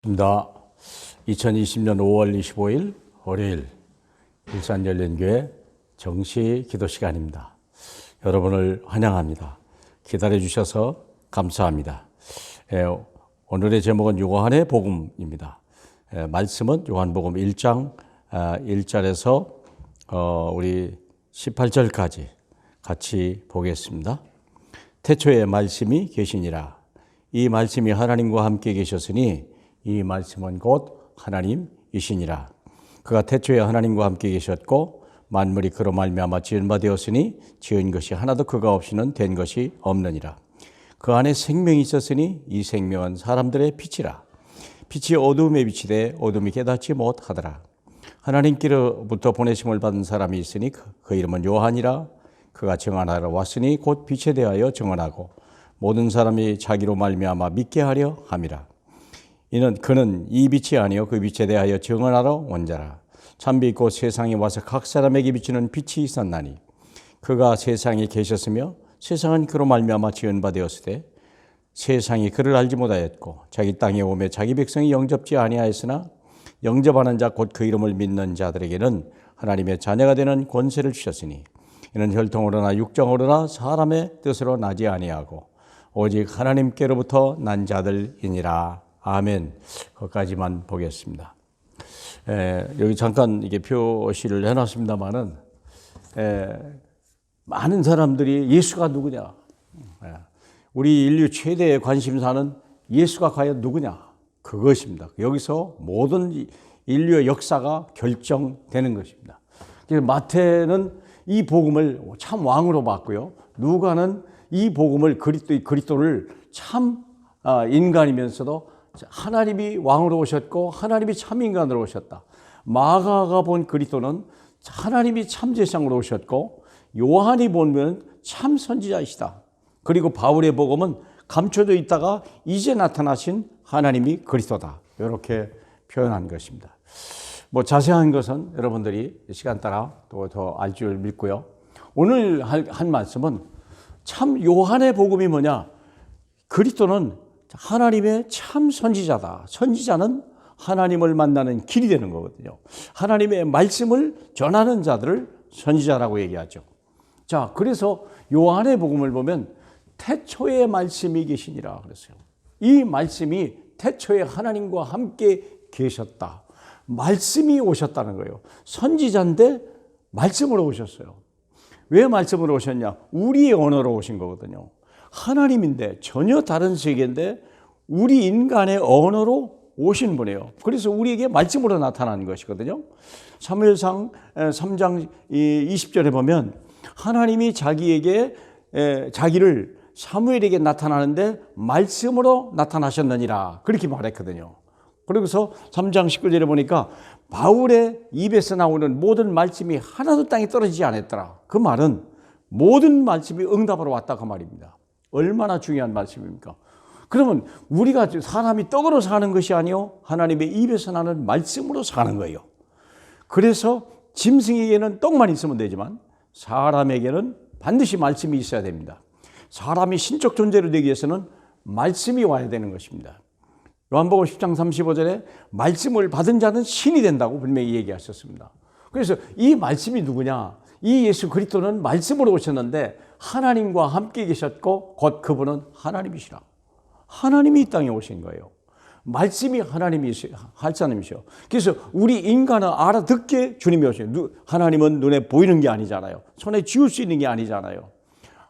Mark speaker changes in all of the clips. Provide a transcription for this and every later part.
Speaker 1: 입니다. 2020년 5월 25일 월요일 일산열린교회 정시 기도 시간입니다. 여러분을 환영합니다. 기다려주셔서 감사합니다. 오늘의 제목은 요한의 복음입니다. 말씀은 요한복음 1장 1절에서 우리 18절까지 같이 보겠습니다. 태초에 말씀이 계시니라. 이 말씀이 하나님과 함께 계셨으니 이 말씀은 곧 하나님이시니라. 그가 태초에 하나님과 함께 계셨고 만물이 그로 말미암아 지은 바 되었으니 지은 것이 하나도 그가 없이는 된 것이 없느니라. 그 안에 생명이 있었으니 이 생명은 사람들의 빛이라. 빛이 어두움에 비치되 어둠이 깨닫지 못하더라. 하나님께로부터 보내심을 받은 사람이 있으니 그 이름은 요한이라. 그가 증언하러 왔으니 곧 빛에 대하여 증언하고 모든 사람이 자기로 말미암아 믿게 하려 함이라. 그는 이 빛이 아니요 그 빛에 대하여 증언하러 온 자라. 참빛 곧 세상에 와서 각 사람에게 비추는 빛이 있었나니 그가 세상에 계셨으며 세상은 그로 말미암아 지은 바 되었으되 세상이 그를 알지 못하였고 자기 땅에 오매 자기 백성이 영접지 아니하였으나 영접하는 자 곧 그 이름을 믿는 자들에게는 하나님의 자녀가 되는 권세를 주셨으니 이는 혈통으로나 육정으로나 사람의 뜻으로 나지 아니하고 오직 하나님께로부터 난 자들이니라. 아멘. 거기까지만 보겠습니다. 여기 잠깐 이게 표시를 해놨습니다만은 많은 사람들이 예수가 누구냐, 우리 인류 최대의 관심사는 예수가 과연 누구냐, 그것입니다. 여기서 모든 인류의 역사가 결정되는 것입니다. 그래서 마태는 이 복음을 참 왕으로 봤고요. 누가는 이 복음을 그리스도를 참 인간이면서도 하나님이 왕으로 오셨고 하나님이 참 인간으로 오셨다. 마가가 본 그리스도는 하나님이 참 제사장으로 오셨고 요한이 보면 참 선지자이시다. 그리고 바울의 복음은 감춰져 있다가 이제 나타나신 하나님이 그리스도다. 이렇게 표현한 것입니다. 뭐 자세한 것은 여러분들이 시간 따라 또 더 알 줄 믿고요. 오늘 한 말씀은 참 요한의 복음이 뭐냐? 그리스도는 하나님의 참 선지자다. 선지자는 하나님을 만나는 길이 되는 거거든요. 하나님의 말씀을 전하는 자들을 선지자라고 얘기하죠. 자, 그래서 요한의 복음을 보면 태초에 말씀이 계시니라 그랬어요. 이 말씀이 태초에 하나님과 함께 계셨다. 말씀이 오셨다는 거예요. 선지자인데 말씀으로 오셨어요. 왜 말씀으로 오셨냐? 우리의 언어로 오신 거거든요. 하나님인데 전혀 다른 세계인데 우리 인간의 언어로 오신 분이에요. 그래서 우리에게 말씀으로 나타나는 것이거든요. 사무엘상 3장 20절에 보면 하나님이 자기를 사무엘에게 나타나는데 말씀으로 나타나셨느니라 그렇게 말했거든요. 그래서 3장 19절에 보니까 바울의 입에서 나오는 모든 말씀이 하나도 땅에 떨어지지 않았더라. 그 말은 모든 말씀이 응답으로 왔다 그 말입니다. 얼마나 중요한 말씀입니까? 그러면 우리가 사람이 떡으로 사는 것이 아니요 하나님의 입에서 나는 말씀으로 사는 거예요. 그래서 짐승에게는 떡만 있으면 되지만 사람에게는 반드시 말씀이 있어야 됩니다. 사람이 신적 존재로 되기 위해서는 말씀이 와야 되는 것입니다. 요한복음 10장 35절에 말씀을 받은 자는 신이 된다고 분명히 얘기하셨습니다. 그래서 이 말씀이 누구냐? 이 예수 그리스도는 말씀으로 오셨는데 하나님과 함께 계셨고 곧 그분은 하나님이시라. 하나님이 이 땅에 오신 거예요. 말씀이 하나님이시오. 그래서 우리 인간은 알아듣게 주님이 오신. 하나님은 눈에 보이는 게 아니잖아요. 손에 쥐울 수 있는 게 아니잖아요.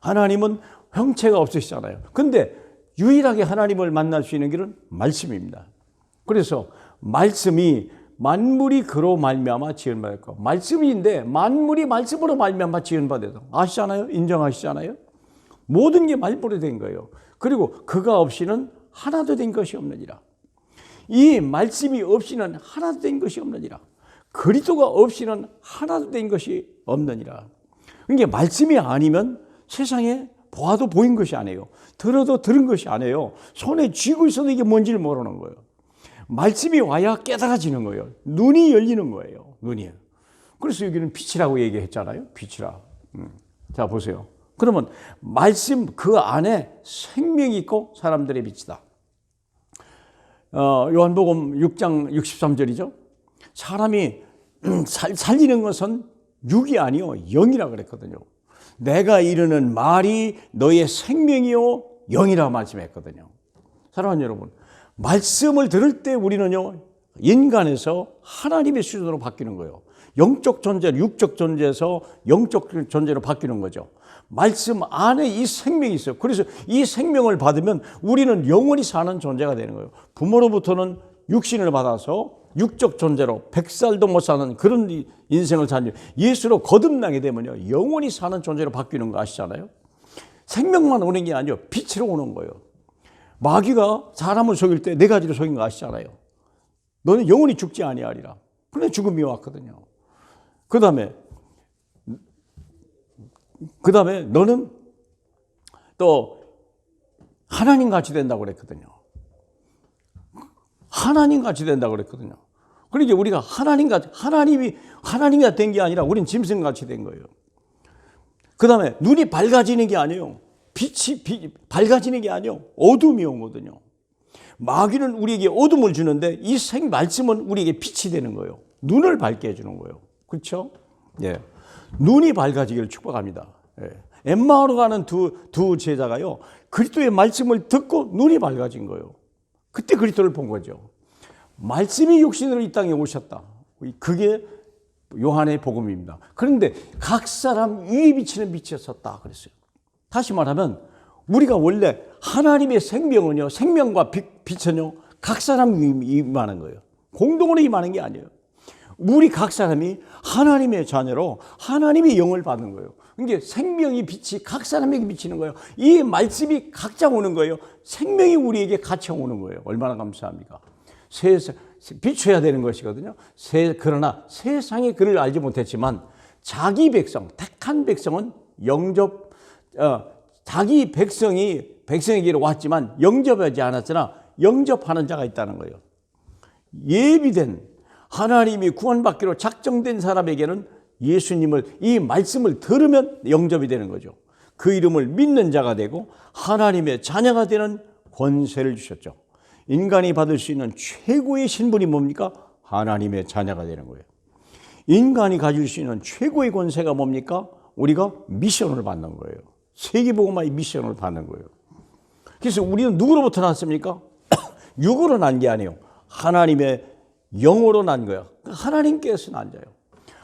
Speaker 1: 하나님은 형체가 없으시잖아요. 근데 유일하게 하나님을 만날 수 있는 길은 말씀입니다. 그래서 말씀이 만물이 그로 말미암아 지은 바였고 말씀인데 만물이 말씀으로 말미암아 지은 바되다. 아시잖아요? 인정하시잖아요? 모든 게 말씀으로 된 거예요. 그리고 그가 없이는 하나도 된 것이 없느니라. 이 말씀이 없이는 하나도 된 것이 없느니라. 그리스도가 없이는 하나도 된 것이 없느니라. 그러니까 말씀이 아니면 세상에 보아도 보인 것이 아니에요. 들어도 들은 것이 아니에요. 손에 쥐고 있어도 이게 뭔지를 모르는 거예요. 말씀이 와야 깨달아지는 거예요. 눈이 열리는 거예요. 눈이. 그래서 여기는 빛이라고 얘기했잖아요. 빛이라. 자, 보세요. 그러면 말씀 그 안에 생명이 있고 사람들의 빛이다. 요한복음 6장 63절이죠. 사람이 살리는 것은 육이 아니요 영이라 그랬거든요. 내가 이르는 말이 너의 생명이요 영이라 말씀했거든요. 사랑하는 여러분, 말씀을 들을 때 우리는요 인간에서 하나님의 수준으로 바뀌는 거예요. 영적 존재, 육적 존재에서 영적 존재로 바뀌는 거죠. 말씀 안에 이 생명이 있어요. 그래서 이 생명을 받으면 우리는 영원히 사는 존재가 되는 거예요. 부모로부터는 육신을 받아서 육적 존재로 100살도 못 사는 그런 인생을 사는, 예수로 거듭나게 되면요 영원히 사는 존재로 바뀌는 거 아시잖아요. 생명만 오는 게 아니요 빛으로 오는 거예요. 마귀가 사람을 속일 때 네 가지로 속인 거 아시잖아요. 너는 영원히 죽지 아니하리라. 그런데 죽음이 왔거든요. 그 다음에 너는 또 하나님 같이 된다고 그랬거든요. 하나님 같이 된다고 그랬거든요. 그러니까 우리가 하나님이 된 게 아니라 우린 짐승 같이 된 거예요. 그 다음에 눈이 밝아지는 게 아니에요. 빛이 밝아지는 게 아니에요. 어둠이 오거든요. 마귀는 우리에게 어둠을 주는데 이 말씀은 우리에게 빛이 되는 거예요. 눈을 밝게 해주는 거예요. 그렇죠? 예. 눈이 밝아지기를 축복합니다. 예. 엠마오로 가는 두 제자가요 그리스도의 말씀을 듣고 눈이 밝아진 거예요. 그때 그리스도를 본 거죠. 말씀이 육신으로 이 땅에 오셨다. 그게 요한의 복음입니다. 그런데 각 사람 위에 비치는 빛이었었다 그랬어요. 다시 말하면 우리가 원래 하나님의 생명은요, 생명과 빛은요 각 사람 위에 임하는 거예요. 공동으로 임하는 게 아니에요. 우리 각 사람이 하나님의 자녀로 하나님의 영을 받는 거예요. 그러니까 생명이 빛이 각 사람에게 비치는 거예요. 이 말씀이 각자 오는 거예요. 생명이 우리에게 같이 오는 거예요. 얼마나 감사합니까? 비춰야 되는 것이거든요. 그러나 세상이 그를 알지 못했지만 자기 백성, 택한 백성은 자기 백성에게로 왔지만 영접하지 않았으나 영접하는 자가 있다는 거예요. 예비된 하나님이 구원받기로 작정된 사람에게는 예수님을 이 말씀을 들으면 영접이 되는 거죠. 그 이름을 믿는 자가 되고 하나님의 자녀가 되는 권세를 주셨죠. 인간이 받을 수 있는 최고의 신분이 뭡니까? 하나님의 자녀가 되는 거예요. 인간이 가질 수 있는 최고의 권세가 뭡니까? 우리가 미션을 받는 거예요. 세계복음화의 미션을 받는 거예요. 그래서 우리는 누구로부터 났습니까? 육으로 난 게 아니에요. 하나님의 영으로 난 거예요. 하나님께서 난 자예요.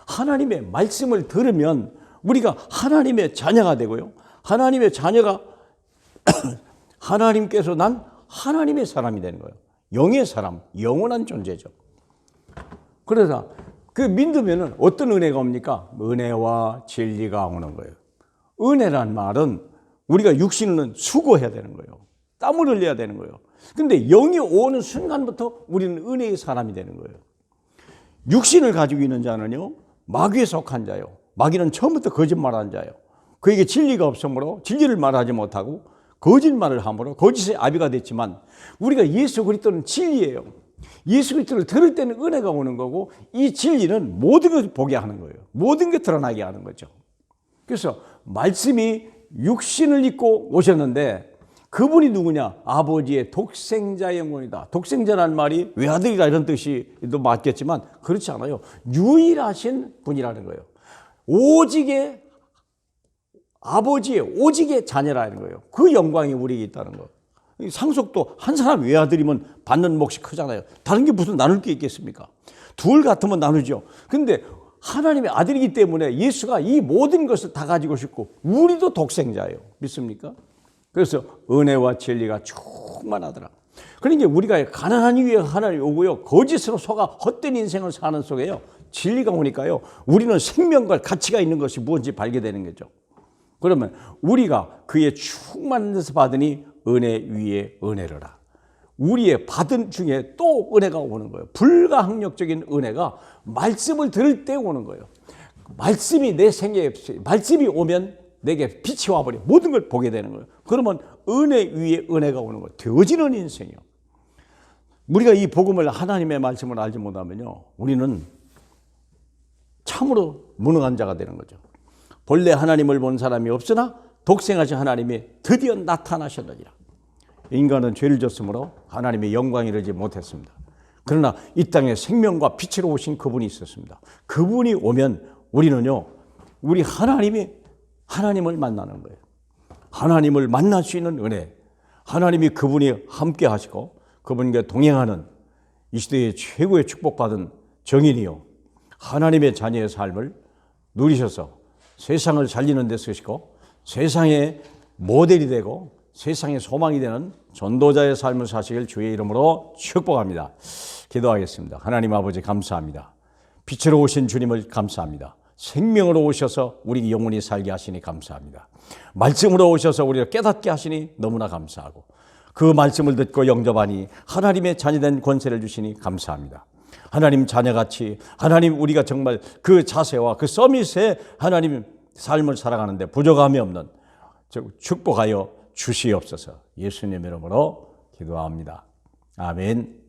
Speaker 1: 하나님의 말씀을 들으면 우리가 하나님의 자녀가 되고요. 하나님의 자녀가 하나님께서 난 하나님의 사람이 되는 거예요. 영의 사람, 영원한 존재죠. 그래서 그 믿으면 어떤 은혜가 옵니까? 은혜와 진리가 오는 거예요. 은혜란 말은 우리가 육신은 수고해야 되는 거예요. 땀을 흘려야 되는 거예요. 근데 영이 오는 순간부터 우리는 은혜의 사람이 되는 거예요. 육신을 가지고 있는 자는요, 마귀에 속한 자요. 마귀는 처음부터 거짓말하는 자요. 그에게 진리가 없으므로 진리를 말하지 못하고 거짓말을 함으로 거짓의 아비가 됐지만 우리가 예수 그리스도는 진리예요. 예수 그리스도를 들을 때는 은혜가 오는 거고 이 진리는 모든 것을 보게 하는 거예요. 모든 게 드러나게 하는 거죠. 그래서 말씀이 육신을 입고 오셨는데 그분이 누구냐? 아버지의 독생자 영혼이다. 독생자라는 말이 외아들이라 이런 뜻이도 맞겠지만 그렇지 않아요. 유일하신 분이라는 거예요. 오직의 아버지의 오직의 자녀라는 거예요. 그 영광이 우리에게 있다는 거. 상속도 한 사람 외아들이면 받는 몫이 크잖아요. 다른 게 무슨 나눌 게 있겠습니까? 둘 같으면 나누죠. 근데 하나님의 아들이기 때문에 예수가 이 모든 것을 다 가지고 싶고 우리도 독생자예요. 믿습니까? 그래서 은혜와 진리가 충만하더라. 그러니까 우리가 가난한 이유에 하나님이 오고요. 거짓으로 속아 헛된 인생을 사는 속에요. 진리가 오니까요. 우리는 생명과 가치가 있는 것이 무엇인지 발견되는 거죠. 그러면 우리가 그의 충만한 데서 받으니 은혜 위에 은혜로라. 우리의 받은 중에 또 은혜가 오는 거예요. 불가항력적인 은혜가 말씀을 들을 때 오는 거예요. 말씀이 내 생애에 말씀이 오면 내게 빛이 와버려 모든 걸 보게 되는 거예요. 그러면 은혜 위에 은혜가 오는 거예요. 되어지는 인생이요. 우리가 이 복음을 하나님의 말씀을 알지 못하면요, 우리는 참으로 무능한 자가 되는 거죠. 본래 하나님을 본 사람이 없으나 독생하신 하나님이 드디어 나타나셨느니라. 인간은 죄를 졌으므로 하나님의 영광에 이르지 못했습니다. 그러나 이 땅에 생명과 빛으로 오신 그분이 있었습니다. 그분이 오면 우리는요, 우리 하나님을 만나는 거예요. 하나님을 만날 수 있는 은혜, 하나님이 그분이 함께 하시고 그분과 동행하는 이 시대의 최고의 축복받은 정인이요, 하나님의 자녀의 삶을 누리셔서 세상을 살리는 데 쓰시고 세상의 모델이 되고 세상의 소망이 되는 전도자의 삶을 사시길 주의 이름으로 축복합니다. 기도하겠습니다. 하나님 아버지 감사합니다. 빛으로 오신 주님을 감사합니다. 생명으로 오셔서 우리 영혼이 살게 하시니 감사합니다. 말씀으로 오셔서 우리를 깨닫게 하시니 너무나 감사하고 그 말씀을 듣고 영접하니 하나님의 자녀된 권세를 주시니 감사합니다. 하나님 자녀같이 하나님 우리가 정말 그 자세와 그 서밋에 하나님 삶을 살아가는데 부족함이 없는 축복하여 주시옵소서. 예수님 이름으로 기도합니다. 아멘.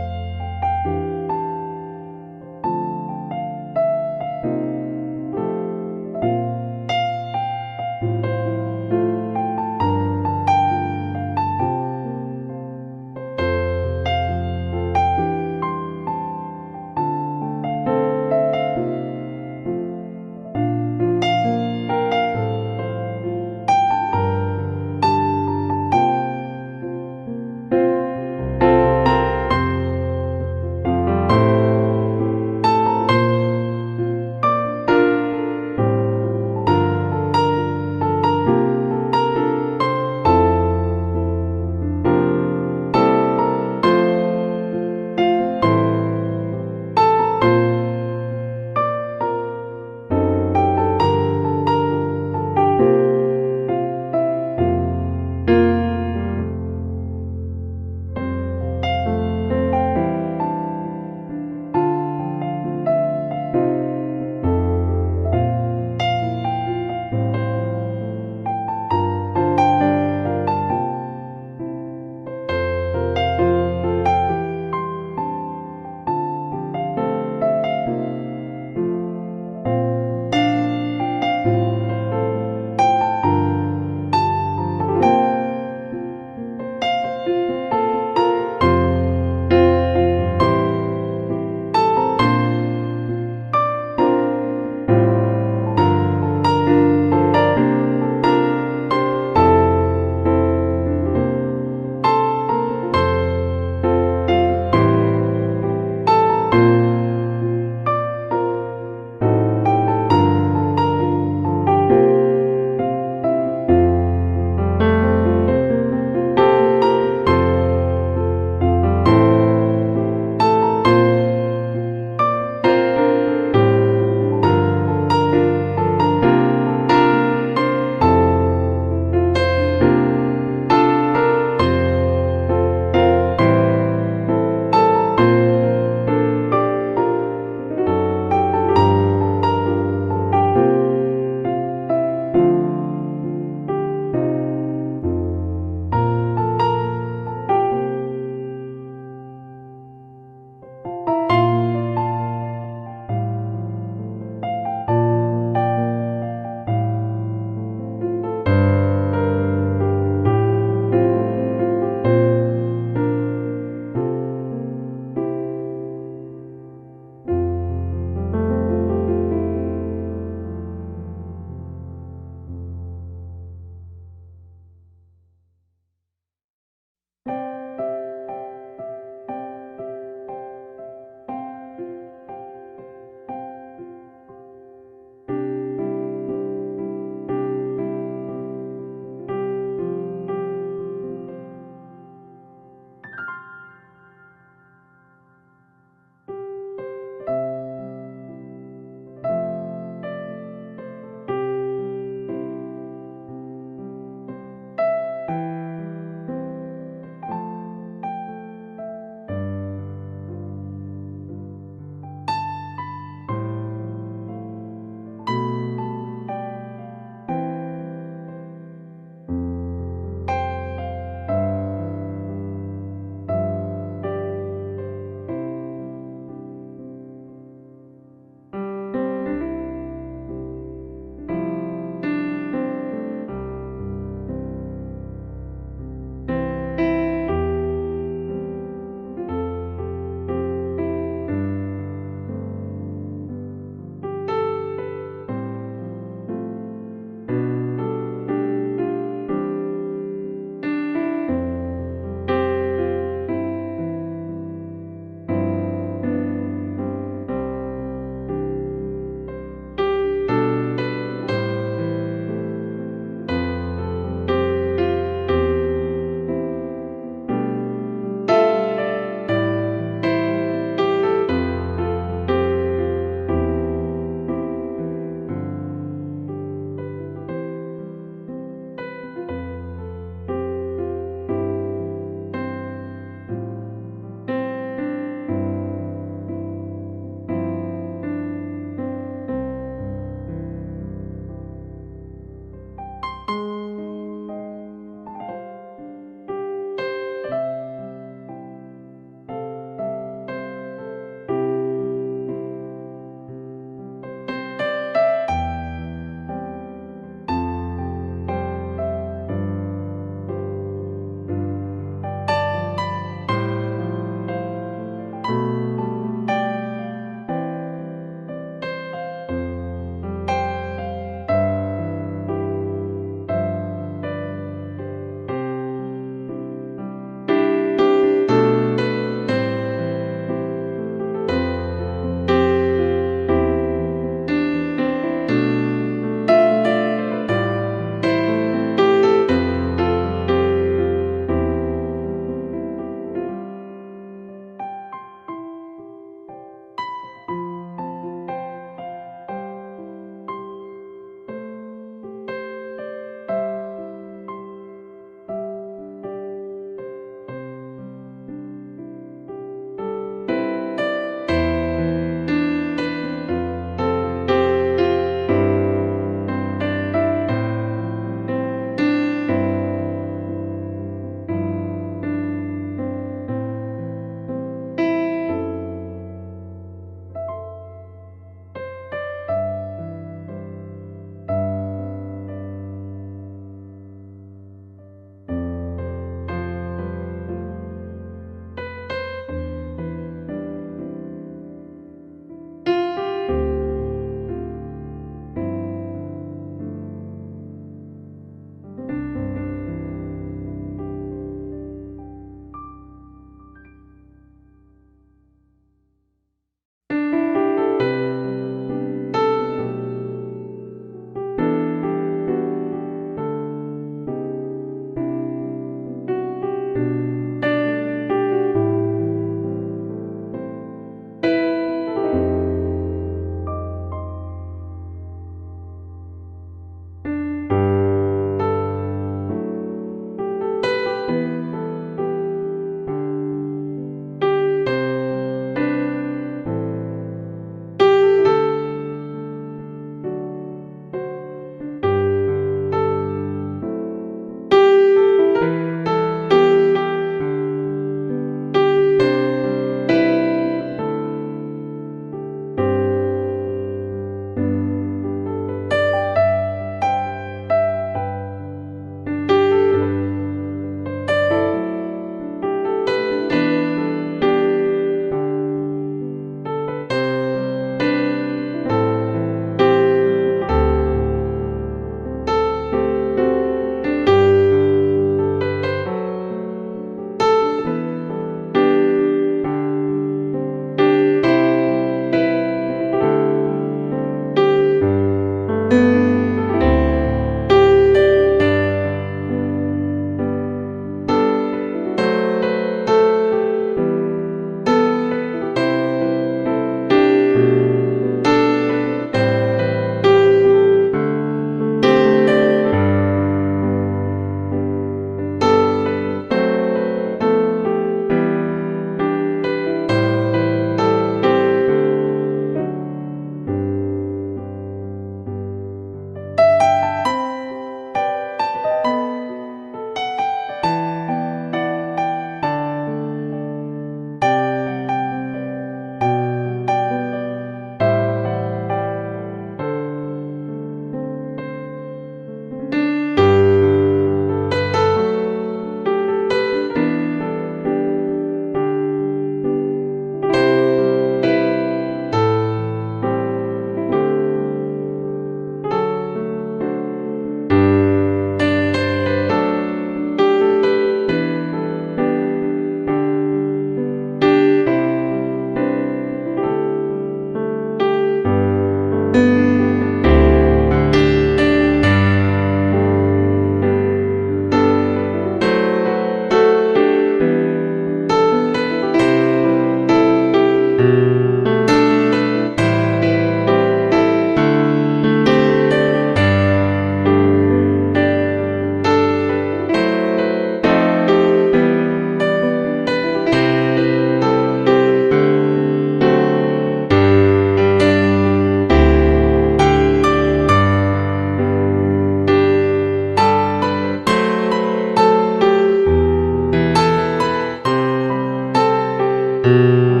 Speaker 2: 감사합니다.